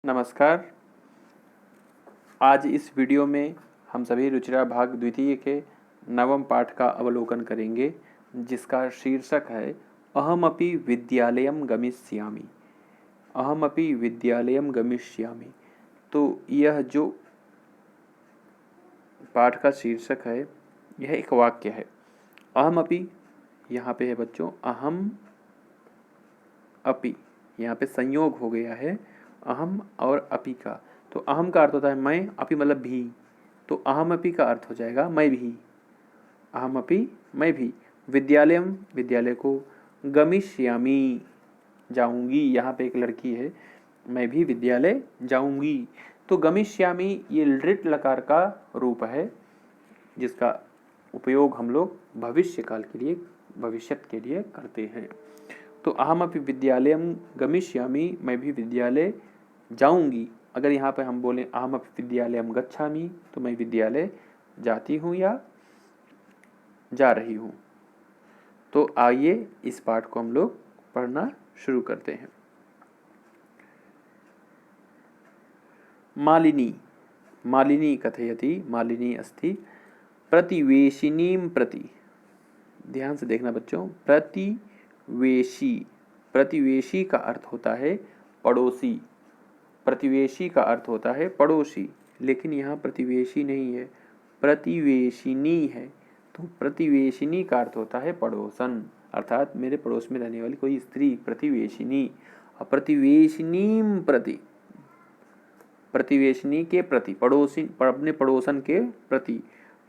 नमस्कार। आज इस वीडियो में हम सभी रुचिरा भाग द्वितीय के नवम पाठ का अवलोकन करेंगे, जिसका शीर्षक है अहमपि विद्यालयं गमिष्यामि। अहमपि विद्यालयं गमिष्यामि। तो यह जो पाठ का शीर्षक है, यह एक वाक्य है। अहमपि यहाँ पे है बच्चों, अहम अपि, यहाँ पे संयोग हो गया है अहम और अपि का। तो अहम का अर्थ होता है मैं, अपि मतलब भी, तो अहम अपि का अर्थ हो जाएगा मैं भी। अहम अपि मैं भी, विद्यालयम विद्यालय को, गमिष्यामि जाऊंगी, यहाँ पे एक लड़की है, मैं भी विद्यालय जाऊंगी। तो गमिष्यामि ये लृट लकार का रूप है, जिसका उपयोग हम लोग भविष्य काल के लिए, भविष्यत के लिए करते हैं। तो अहमपि विद्यालयं गमिष्यामि, मैं भी विद्यालय जाऊंगी। अगर यहाँ पे हम बोलें अहमपि विद्यालयं गच्छामि, तो मैं विद्यालय जाती हूँ या जा रही हूँ। तो आइए इस पाठ को हम लोग पढ़ना शुरू करते हैं। मालिनी, मालिनी कथयति, मालिनी अस्ति प्रतिवेशिनीं प्रति। ध्यान से देखना बच्चों, प्रतिवेशी, प्रतिवेशी का अर्थ होता है पड़ोसी, प्रतिवेशी का अर्थ होता है पड़ोसी, लेकिन यहाँ प्रतिवेशी नहीं है, प्रतिवेशिनी है। तो प्रतिवेशिनी का अर्थ होता है पड़ोसन, अर्थात मेरे पड़ोस में रहने वाली कोई स्त्री, प्रतिवेशिनी। और प्रतिवेशिनीं प्रति, प्रतिवेशिनी के प्रति, पड़ोसी, अपने पड़ोसन के प्रति,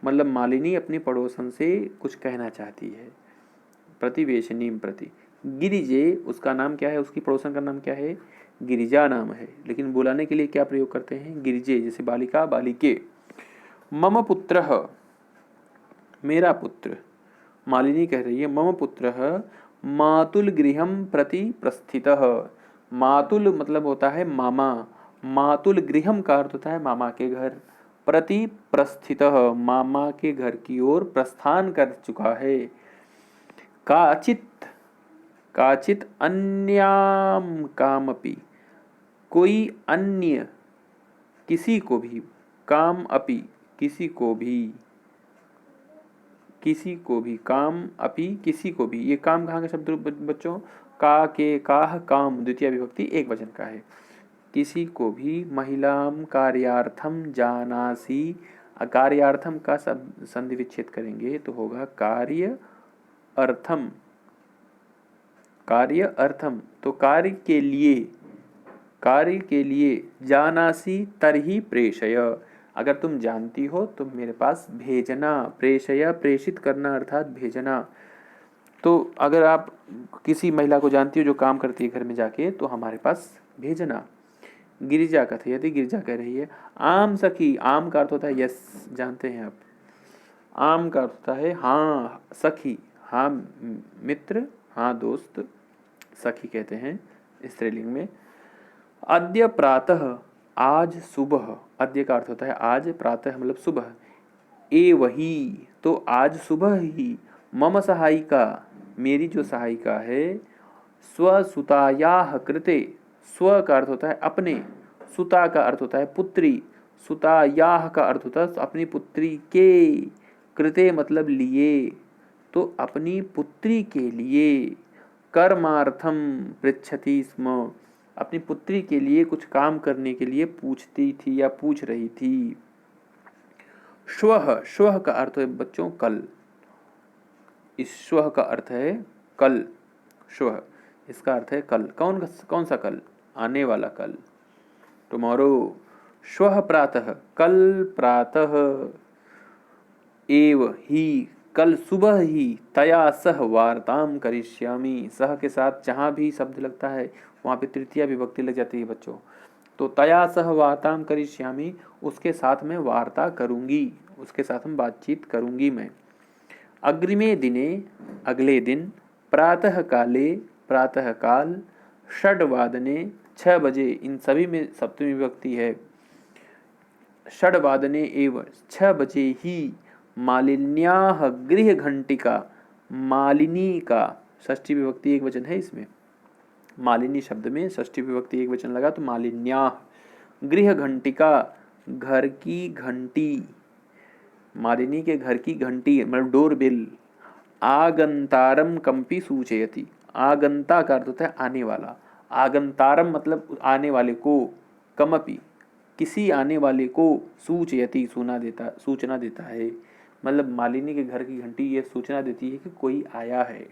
मतलब मालिनी अपने पड़ोसन से कुछ कहना चाहती है। प्रतिवेशिनीं प्रति। गिरिजे, उसका नाम क्या है, उसकी पड़ोसन का नाम क्या है, गिरिजा नाम है, लेकिन बुलाने के लिए क्या प्रयोग करते हैं, गिरिजे, जैसे बालिका बालिके। मम पुत्रः, मेरा पुत्र, मालिनी कह रही है मम पुत्रः मातुल गृहं प्रति प्रस्थितः। मातुल मतलब होता है मामा, मातुल गृहम का अर्थ होता है मामा के घर, प्रति प्रस्थितः मामा के घर की ओर प्रस्थान कर चुका है। काचित, काचित अन्याम कामपि, कोई अन्य, किसी को भी, काम अपि, किसी को भी, किसी को भी, काम अपि किसी को भी। ये काम कहाँ का शब्द बच्चों, का के काह काम द्वितीय विभक्ति एक वचन का है। किसी को भी, महिलाम कार्यार्थम जानासी, कार्यार्थम का संधि विच्छेद करेंगे तो होगा कार्य अर्थम, कार्य अर्थम, तो कार्य के लिए, कार्य के लिए, जानासी तरही प्रेषय, अगर तुम जानती हो तो मेरे पास भेजना, प्रेषय प्रेषित करना अर्थात भेजना। तो अगर आप किसी महिला को जानती हो जो काम करती है घर में जाके, तो हमारे पास भेजना। गिरिजा कथयति, गिरिजा कह रही है आम सखी, आम का अर्थ होता है यस, जानते हैं आप, आम का अर्थ होता है हाँ, सखी हाँ मित्र, हाँ दोस्त, सखी कहते हैं स्त्रीलिंग में। अद्य प्रातः, आज सुबह, अद्य का अर्थ होता है आज, प्रातः मतलब सुबह, ए वही, तो आज सुबह ही, मम सहायिका, मेरी जो सहायिका है, स्वसुतायाः कृते, स्व का अर्थ होता है अपने, सुता का अर्थ होता है पुत्री, सुतायाः का अर्थ होता है अपनी पुत्री के, कृते मतलब लिए, तो अपनी पुत्री के लिए, कर्मार्थम पृच्छति स्म, अपनी पुत्री के लिए कुछ काम करने के लिए पूछती थी या पूछ रही थी। श्वः, श्वः का अर्थ है बच्चों कल, इस श्वः का अर्थ है कल, श्वः इसका अर्थ है कल, कौन सा कल, आने वाला कल, टुमारो। श्वः प्रातः, कल प्रातः, एव ही, कल सुबह ही, तया सह वार्ताम करिष्यामि, सह के साथ जहाँ भी शब्द लगता है वहाँ पे तृतीया विभक्ति लग जाती है बच्चों। तो तया सह वार्ताम करिष्यामि, उसके साथ मैं वार्ता करूँगी, उसके साथ हम बातचीत करूँगी मैं। अग्रिमे दिने, अगले दिन, प्रातः काले, प्रातः काल, षड्वादने 6 बजे, इन सभी में सप्तमी विभक्ति है, षड्वादने एव 6 बजे ही, मालिन्याः गृह घंटिका, मालिनी का षष्ठी विभक्ति एक वचन है इसमें, मालिनी शब्द में षष्ठी विभक्ति एक वचन लगा तो मालिन्याः, गृह घंटिका, घर की घंटी, मालिनी के घर की घंटी मतलब डोर बेल। आगंतारम कंपी सूचयति, आगंता का अर्थ होता है आने वाला, आगंतारम मतलब आने वाले को, कमपि किसी आने वाले को, सूचयति सूचना देता है, मतलब मालिनी के घर की घंटी ये सूचना देती है कि कोई आया है।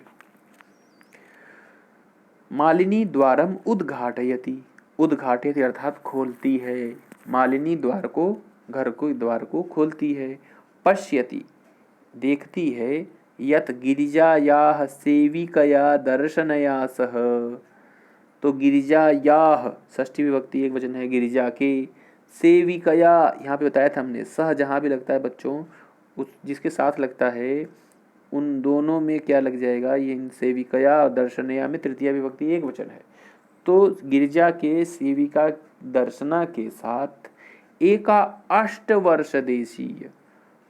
मालिनी द्वारम उद्घाटयति, उद्घाटयति अर्थात खोलती है, मालिनी द्वार को, घर को, द्वार को खोलती है। पश्यति देखती है, यत गिरिजायाः सेविकया दर्शनया सह, तो गिरिजायाः षष्ठी विभक्ति एक वचन है गिरिजा के, सेविकया यहाँ पे बताया था हमने, सह जहाँ भी लगता है बच्चों उस जिसके साथ लगता है उन दोनों में क्या लग जाएगा, ये इन सेविकया और दर्शनया में तृतीया विभक्ति एक वचन है। तो गिरिजा के सेविका दर्शना के साथ एका 8 वर्ष देशीय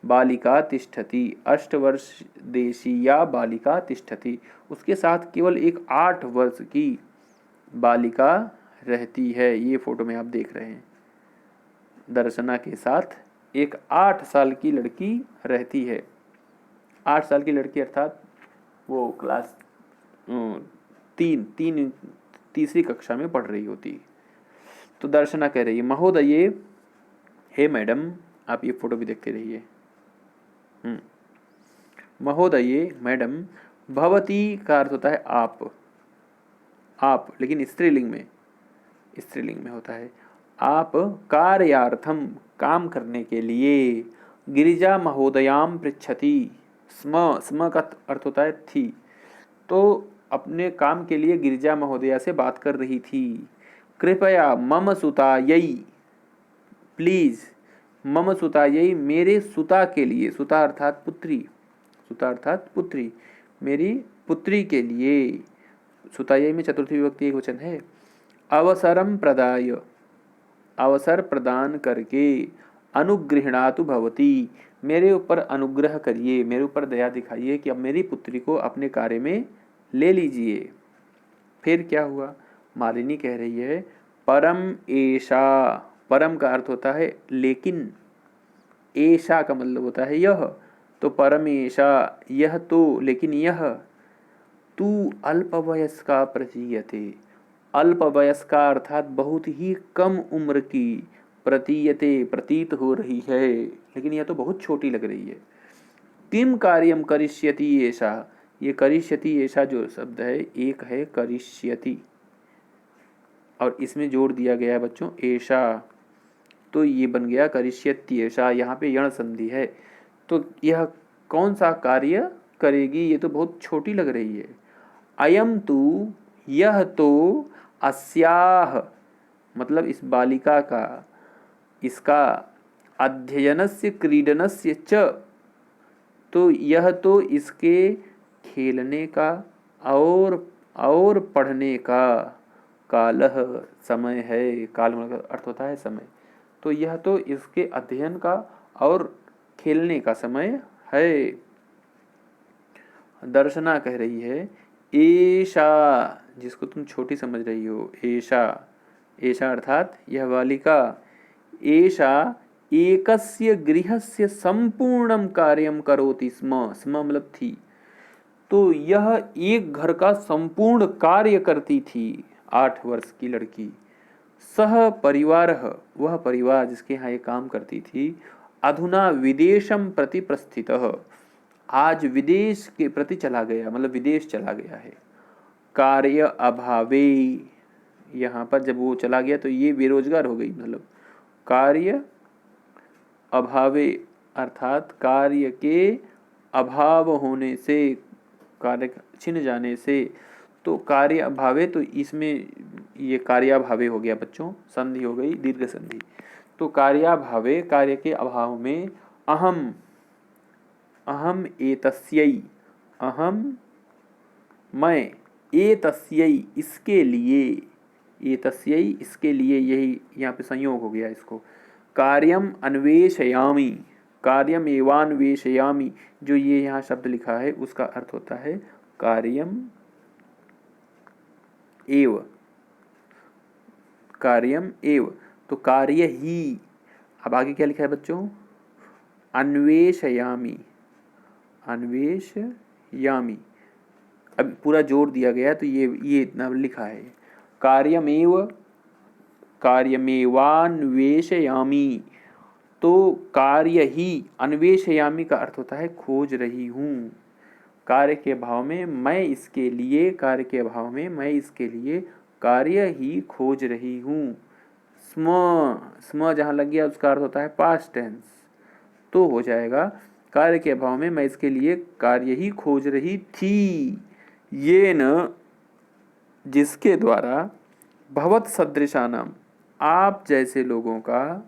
बालिका तिष्ठति, 8 वर्ष देशीया बालिका तिष्ठति, उसके साथ केवल एक 8 वर्ष की बालिका रहती है। ये फोटो में आप देख रहे हैं, दर्शना के साथ एक 8 साल की लड़की रहती है। 8 साल की लड़की अर्थात वो क्लास तीसरी कक्षा में पढ़ रही होती। तो दर्शना कह रही है, महोदये, हे मैडम, आप ये फोटो भी देखते रहिए। महोदये मैडम, भवती का अर्थ होता है आप लेकिन स्त्रीलिंग में होता है। आप कार्यार्थम काम करने के लिए, गिरिजा महोदयाम पृच्छति, स्म का अर्थ होता है थी, तो अपने काम के लिए गिरिजा महोदया से बात कर रही थी। कृपया मम सुतायै, प्लीज मम सुतायै, मेरे सुता के लिए, सुता अर्थात पुत्री, मेरी पुत्री के लिए, सुतायै में चतुर्थी विभक्ति एक वचन है। अवसरम प्रदाय, अवसर प्रदान करके, अनुगृह्णातु भवती, मेरे ऊपर अनुग्रह करिए, मेरे ऊपर दया दिखाइए कि अब मेरी पुत्री को अपने कार्य में ले लीजिए। फिर क्या हुआ, मालिनी कह रही है, परम एषा, परम का अर्थ होता है लेकिन, एषा का मतलब होता है यह, तो परम एषा यह तो, लेकिन यह, तू अल्पवयस्का प्रतीयते, अल्पवयस्का अर्थात बहुत ही कम उम्र की, प्रतीयते प्रतीत हो रही है, लेकिन यह तो बहुत छोटी लग रही है। किम कार्यम करिष्यति एषा, ये करिष्यति ऐसा जो शब्द है एक है करिष्यति और इसमें जोड़ दिया गया है बच्चों ऐसा, तो ये बन गया करिष्यति ऐसा। यहाँ पे यण संधि है, तो यह कौन सा कार्य करेगी, ये तो बहुत छोटी लग रही है। अयम तु, यह तो, अस्याह मतलब इस बालिका का, इसका, अध्ययनस्य क्रीडनस्य च, तो यह तो इसके खेलने का और पढ़ने का, कालह समय है, काल मतलब अर्थ होता है समय, तो यह तो इसके अध्ययन का और खेलने का समय है। दर्शना कह रही है, ऐशा, जिसको तुम छोटी समझ रही हो, ऐशा, ऐशा अर्थात यह बालिका, ऐशा एकस्य गृहस्य संपूर्णं कार्यं करोति स्म, स्म मतलब थी, तो यह एक घर का संपूर्ण कार्य करती थी 8 वर्ष की लड़की। सह परिवार, वह परिवार जिसके यहाँ ये काम करती थी, अधुना विदेशम प्रति प्रस्थितः, आज विदेश के प्रति चला गया, मतलब विदेश चला गया है। कार्य अभावे, यहाँ पर जब वो चला गया तो ये बेरोजगार हो गई, मतलब कार्य अभावे अर्थात कार्य के अभाव होने से, कार्य छिन जाने से, तो कार्य अभावे, तो इसमें ये कार्याभावे हो गया बच्चों, संधि हो गई दीर्घ संधि, तो कार्याभावे कार्य के अभाव में, अहम एतस्यै, अहम मैं, एतस्यै इसके लिए, एतस्यै इसके लिए, यही यहाँ पे संयोग हो गया इसको, कार्यम अन्वेषयामि, कार्यम एवान्वेषयामि, जो ये यहाँ शब्द लिखा है उसका अर्थ होता है कार्यम एव, कार्यम एव, तो कार्य ही। अब आगे क्या लिखा है बच्चों, अन्वेषयामी, अन्वेषयामी। अब पूरा जोड़ दिया गया, तो ये इतना लिखा है, कार्यमेव, कार्यमेवान्वेषयामी। तो कार्य ही, अन्वेषयामी का अर्थ होता है खोज रही हूँ। कार्य के अभाव में मैं इसके लिए, कार्य के अभाव में मैं इसके लिए कार्य ही खोज रही हूँ। स्म, स्म जहाँ लग गया उसका अर्थ होता है पास्ट टेंस, तो हो जाएगा कार्य के अभाव में मैं इसके लिए कार्य ही खोज रही थी। ये न, जिसके द्वारा भवत सदृशानाम, आप जैसे लोगों का,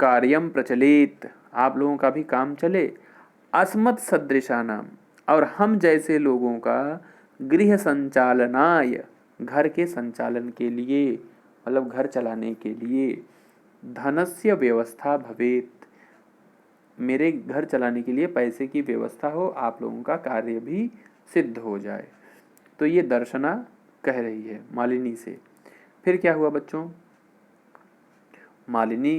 कार्यम प्रचलित, आप लोगों का भी काम चले, अस्मत् सदृशानाम, और हम जैसे लोगों का, गृह संचालनाय, घर के संचालन के लिए, मतलब घर चलाने के लिए, धनस्य व्यवस्था भवेत, मेरे घर चलाने के लिए पैसे की व्यवस्था हो, आप लोगों का कार्य भी सिद्ध हो जाए। तो ये दर्शना कह रही है मालिनी से। फिर क्या हुआ बच्चों, मालिनी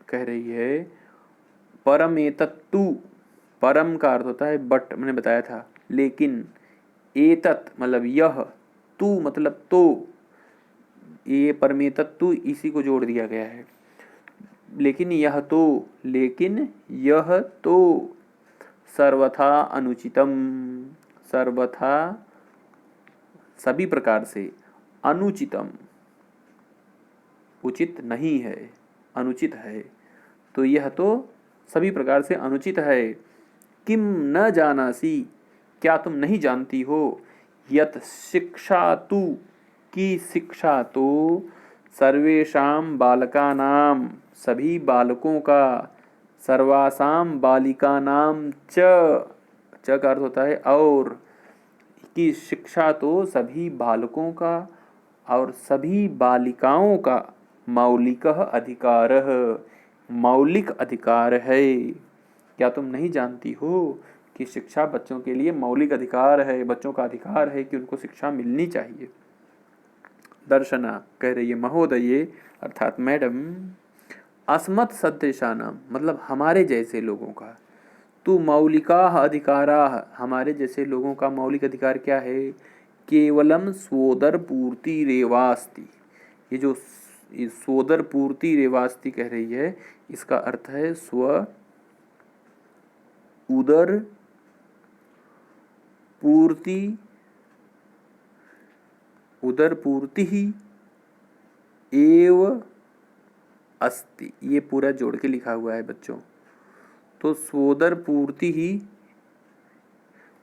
कह रही है परम एतत्तु, परम का अर्थ होता है बट, मैंने बताया था, लेकिन एतत् मतलब यह, तू मतलब तो, ये परमेतत्तु इसी को जोड़ दिया गया है। लेकिन यह तो, लेकिन यह तो सर्वथा अनुचितम, सर्वथा सभी प्रकार से, अनुचितम उचित नहीं है, अनुचित है। तो यह तो सभी प्रकार से अनुचित है। किम न जानासी, क्या तुम नहीं जानती हो, यत शिक्षा तु, की शिक्षा तो, सर्वेषां बालकानां, सभी बालकों का, सर्वासाम बालिकानां च का अर्थ होता है और, की शिक्षा तो सभी बालकों का और सभी बालिकाओं का मौलिक अधिकार, मौलिक अधिकार है। क्या तुम नहीं जानती हो कि शिक्षा बच्चों के लिए मौलिक अधिकार है, बच्चों का अधिकार है कि उनको शिक्षा मिलनी चाहिए। दर्शना कह रही है महोदये अर्थात मैडम, अस्मत् सदृशानाम मतलब हमारे जैसे लोगों का, तू मौलिका अधिकारा, हमारे जैसे लोगों का मौलिक अधिकार क्या है, केवलम स्वोदर पूर्ति रेवास्ति। ये जो स्वोदर पूर्ति रेवास्ति कह रही है, इसका अर्थ है स्व उदर पूर्ति, उदर पूर्ति ही एव अस्ति, ये पूरा जोड़ के लिखा हुआ है बच्चों। तो स्वोदर पूर्ति ही,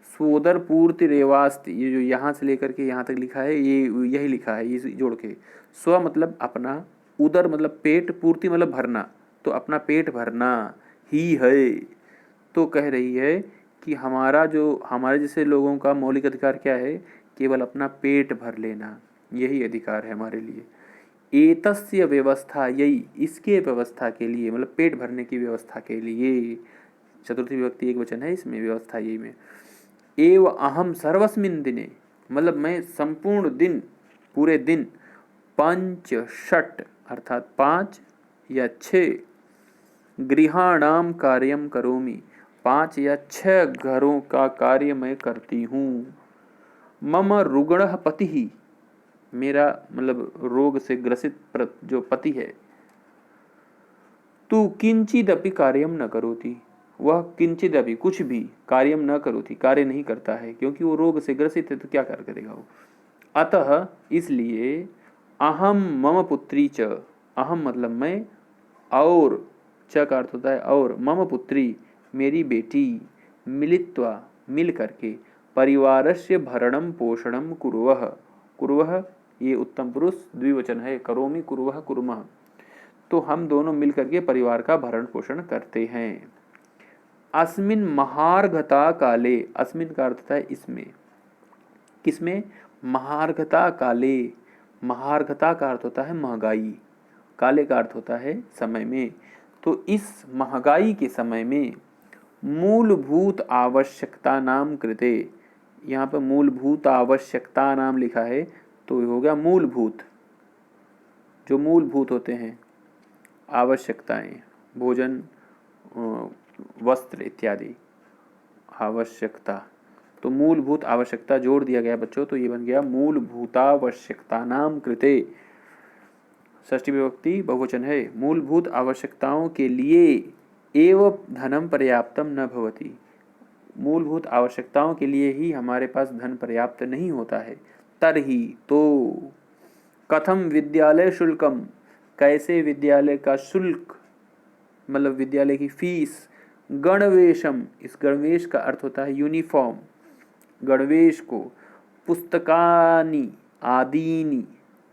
स्वोदर पूर्ति रेवास्ति, ये जो यहाँ से लेकर के यहाँ तक लिखा है, ये यही लिखा है, ये जोड़ के। स्व मतलब अपना, उदर मतलब पेट, पूर्ति मतलब भरना, तो अपना पेट भरना ही है। तो कह रही है कि हमारा जो, हमारे जैसे लोगों का मौलिक अधिकार क्या है, केवल अपना पेट भर लेना, यही अधिकार है हमारे लिए। एतस्य व्यवस्था, यही इसके व्यवस्था के लिए, मतलब पेट भरने की व्यवस्था के लिए, चतुर्थी विभक्ति एक वचन है इसमें, व्यवस्था यही में। एव अहम सर्वस्मिन् दिने, मतलब मैं संपूर्ण दिन, पूरे दिन, पंच षट अर्थात 5 या 6 गृहाणाम कार्यम करोमि, 5 या 6 घरों का कार्य मैं करती हूँ। मम रुग्णः पति, मेरा मतलब रोग से ग्रसित जो पति है, तू किंचिदपि कार्यम न करोति, वह किंचिदपि कुछ भी कार्यम न करोति, कार्य नहीं करता है, क्योंकि वो रोग से ग्रसित है तो क्या कार्य करेगा वो। अतः इसलिए अहम मम पुत्री च, अहम मतलब मैं, और च का अर्थ होता है और, मम पुत्री मेरी बेटी, मिलित्वा मिल करके, परिवारस्य भरणम पोषणम कुर्वः, कुर्वः ये उत्तम पुरुष द्विवचन है, करोमि कुर्वः कुर्मः, तो हम दोनों मिल करके परिवार का भरण पोषण करते हैं। अस्मिन महार्घता काले, अस्मिन का अर्थ है इसमें, किसमें, महार्घता काले, महार्घता का अर्थ होता है महंगाई, काले का अर्थ होता है समय में। तो इस महंगाई के समय में मूलभूत आवश्यकता नाम कृते, यहाँ पर मूलभूत आवश्यकता नाम लिखा है, तो हो गया मूलभूत, जो मूलभूत होते हैं आवश्यकताएं, भोजन, वस्त्र इत्यादि आवश्यकता, तो मूलभूत आवश्यकता जोड़ दिया गया बच्चों, तो ये बन गया मूलभूतावश्यकतानां कृते। षष्ठी विभक्ति बहुवचन है। मूलभूत आवश्यकताओं के लिए एव धनम पर्याप्तम न भवति, मूलभूत आवश्यकताओं के लिए ही हमारे पास धन पर्याप्त नहीं होता है। तरही तो कथम विद्यालय शुल्कम, कैसे विद्यालय का शुल्क मतलब विद्यालय की फीस, गणवेशम, इस गणवेश का अर्थ होता है यूनिफॉर्म, गणवेश को, पुस्तकानि आदीनि,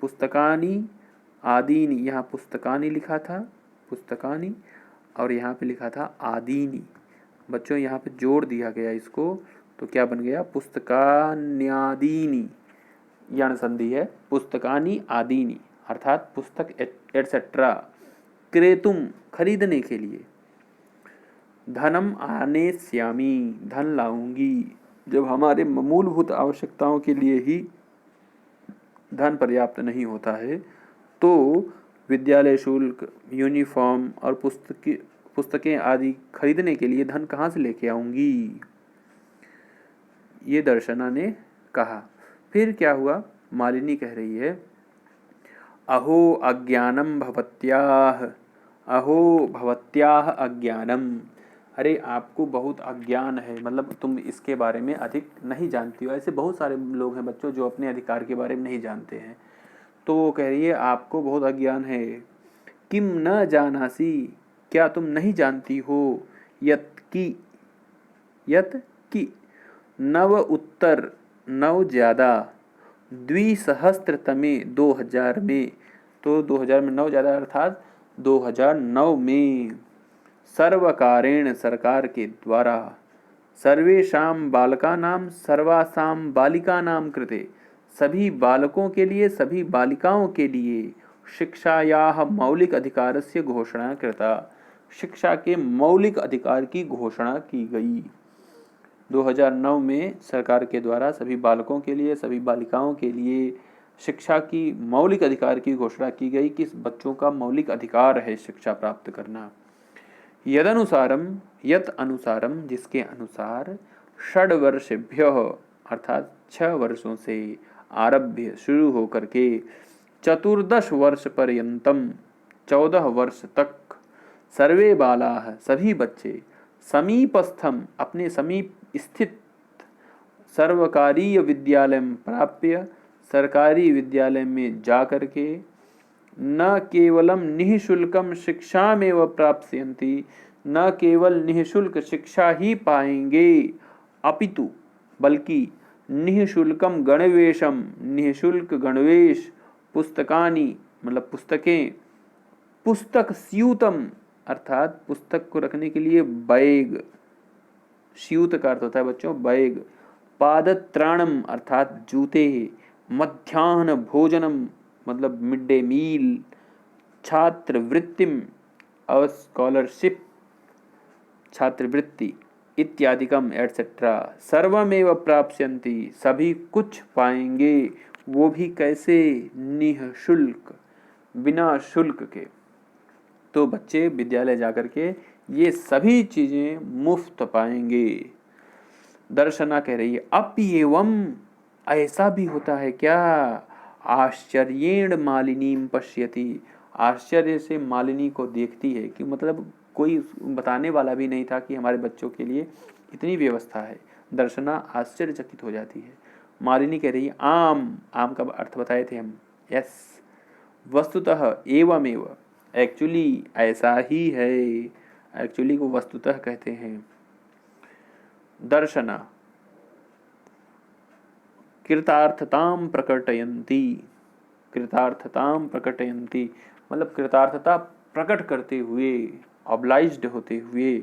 पुस्तकानि आदीनि, यहाँ पुस्तकानि लिखा था, पुस्तकानि, और यहाँ पे लिखा था आदीनि। बच्चों यहाँ पे जोड़ दिया गया इसको, तो क्या बन गया पुस्तकान्यादीनि, यण संधि है, पुस्तकानि आदीनि अर्थात पुस्तक एटसेट्रा, क्रेतुम खरीदने के लिए, धनम आने श्यामी धन लाऊंगी, जब हमारे मूलभूत आवश्यकताओं के लिए ही धन पर्याप्त नहीं होता है तो विद्यालय शुल्क, यूनिफॉर्म और पुस्तकें आदि खरीदने के लिए धन कहाँ से लेके आऊंगी, ये दर्शना ने कहा। फिर क्या हुआ, मालिनी कह रही है अहो अज्ञानम भवत्याह, अहो भवत्याह अज्ञानम, अरे आपको बहुत अज्ञान है, मतलब तुम इसके बारे में अधिक नहीं जानती हो। ऐसे बहुत सारे लोग हैं बच्चों जो अपने अधिकार के बारे में नहीं जानते हैं, तो वो कह रही है आपको बहुत अज्ञान है। किम न जानासी, क्या तुम नहीं जानती हो, यत की नव उत्तर, नव ज्यादा, द्विसहस्त्रतमे 2000 में, तो 2000 में 9 ज्यादा अर्थात 2009 में, सर्वकारेण सरकार के द्वारा, सर्वेषां बालकानां सर्वासां बालिकानां कृते, सभी बालकों के लिए सभी बालिकाओं के लिए, शिक्षायाः मौलिक अधिकारस्य घोषणा कृता, शिक्षा के मौलिक अधिकार की घोषणा की गई। 2009 में सरकार के द्वारा सभी बालकों के लिए सभी बालिकाओं के लिए शिक्षा की मौलिक अधिकार की घोषणा की गई कि बच्चों का मौलिक अधिकार है शिक्षा प्राप्त करना। यदनुसारम, यत अनुसारम, जिसके अनुसार, षड वर्षेभ्य अर्थात 6 वर्षों से आरभ्य शुरू होकर के, 14 वर्ष पर्यंतम 14 वर्ष तक, सर्वे बालाः सभी बच्चे, समीपस्थम अपने समीप स्थित, सर्वकारीय विद्यालय प्राप्य सरकारी विद्यालय में जाकर के, न केवलम निःशुल्कम शिक्षामेव प्राप्स्यन्ति, न केवल निःशुल्क शिक्षा ही पाएंगे, अपितु बल्कि निःशुल्कम गणवेशम, निःशुल्क गणवेश, पुस्तकानि मतलब पुस्तकें, पुस्तक स्यूतम अर्थात पुस्तक को रखने के लिए बैग, स्यूत का अर्थ होता है बच्चों बैग, पादत्राणम अर्थात जूते, मध्याह्न भोजनम मतलब मिड डे मील, छात्रवृत्तिम और स्कॉलरशिप छात्रवृत्ति इत्यादिकम एटसेट्रा, सर्वमेव प्राप्स्यन्ति सभी कुछ पाएंगे, वो भी कैसे, निःशुल्क बिना शुल्क के। तो बच्चे विद्यालय जाकर के ये सभी चीजें मुफ्त पाएंगे। दर्शना कह रही है अप्येवम, ऐसा भी होता है क्या, आश्चर्येण मालिनीम पश्यति, आश्चर्य से मालिनी को देखती है कि मतलब कोई बताने वाला भी नहीं था कि हमारे बच्चों के लिए इतनी व्यवस्था है। दर्शना आश्चर्यचकित हो जाती है। मालिनी कह रही है आम, आम का अर्थ बताए थे हम, यस, वस्तुतः एवमेव, एक्चुअली ऐसा ही है, एक्चुअली को वस्तुतः कहते हैं। दर्शना कृतार्थतां प्रकटयन्ति, कृतार्थतां प्रकटयन्ति मतलब कृतार्थता प्रकट करते हुए, ऑब्लाइज्ड होते हुए,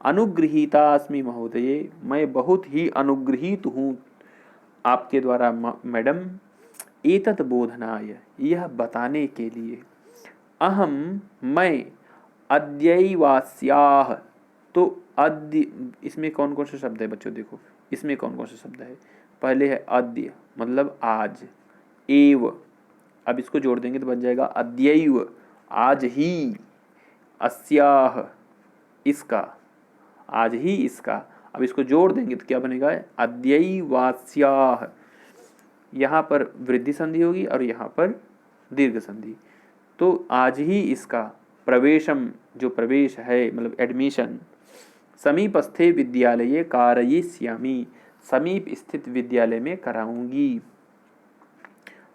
अनुगृहीता अस्मि महोदये, मैं बहुत ही अनुगृहीत हूँ आपके द्वारा मैडम, एतत् बोधनाय, यह बताने के लिए, अहम मैं, अद्यैवास्याः, तो अद्य इसमें कौन कौन से शब्द है बच्चों देखो, इसमें कौन कौन से शब्द है, पहले है अद्य मतलब आज, एव अब इसको जोड़ देंगे तो बन जाएगा अद्यैव, आज ही, अस्याह, इसका, आज ही इसका। अब इसको जोड़ देंगे तो क्या बनेगा, अद्यैवास्याह। यहाँ पर वृद्धि संधि होगी और यहाँ पर दीर्घ संधि। तो आज ही इसका, प्रवेशम जो प्रवेश है मतलब एडमिशन, समीपस्थे विद्यालये कारयिष्यामि, समीप स्थित विद्यालय में कराऊंगी।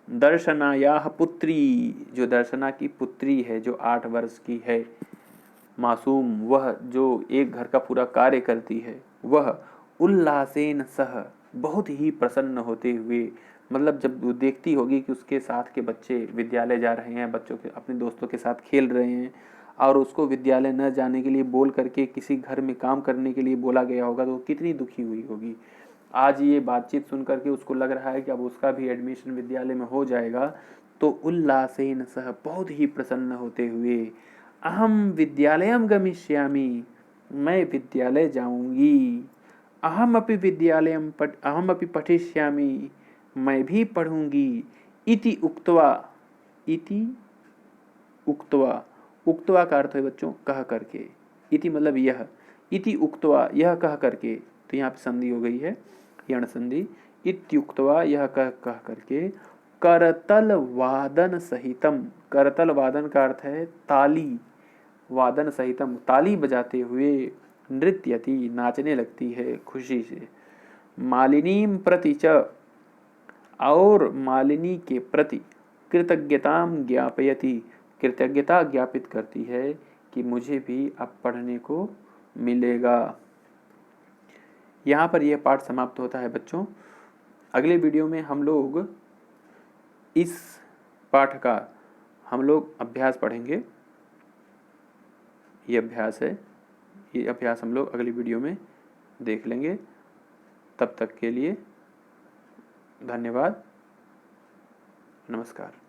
दर्शनायाह पुत्री, जो दर्शना की पुत्री है, जो 8 वर्ष की है, मासूम, वह जो एक घर का पूरा कार्य करती है, वह उल्लासेन सह, बहुत ही प्रसन्न होते हुए, मतलब जब वो देखती होगी कि उसके साथ के बच्चे विद्यालय जा रहे हैं, बच्चों के अपने दोस्तों के साथ खेल रहे हैं, और उसको विद्यालय न जाने के लिए बोल करके किसी घर में काम करने के लिए बोला गया होगा, तो वो कितनी दुखी हुई होगी। आज ये बातचीत सुन करके उसको लग रहा है कि अब उसका भी एडमिशन विद्यालय में हो जाएगा, तो उल्लासेन सह, बहुत ही प्रसन्न होते हुए, अहम विद्यालयम गमिष्यामि, मैं विद्यालय जाऊंगी, अहम अपि पठिष्यामि, मैं भी पढ़ूंगी, इति उक्त्वा, इति उक्त्वा, उक्त्वा का अर्थ है बच्चों कह करके, इति मतलब यह, इति उक्त्वा यह कह करके, तो यहाँ पे संधि हो गई है यण संधि, इत्युक्त्वा यह कह करके, करतल वादन सहितम, करतल वादन का अर्थ है ताली, वादन सहितम ताली बजाते हुए, नृत्यति नाचने लगती है खुशी से, मालिनीम प्रति च, और मालिनी के प्रति, कृतज्ञताम ज्ञापयति, कृतज्ञता ज्ञापित करती है कि मुझे भी अब पढ़ने को मिलेगा। यहाँ पर यह पाठ समाप्त होता है बच्चों। अगले वीडियो में हम लोग इस पाठ का हम लोग अभ्यास पढ़ेंगे। ये अभ्यास है, ये अभ्यास हम लोग अगली वीडियो में देख लेंगे। तब तक के लिए धन्यवाद, नमस्कार।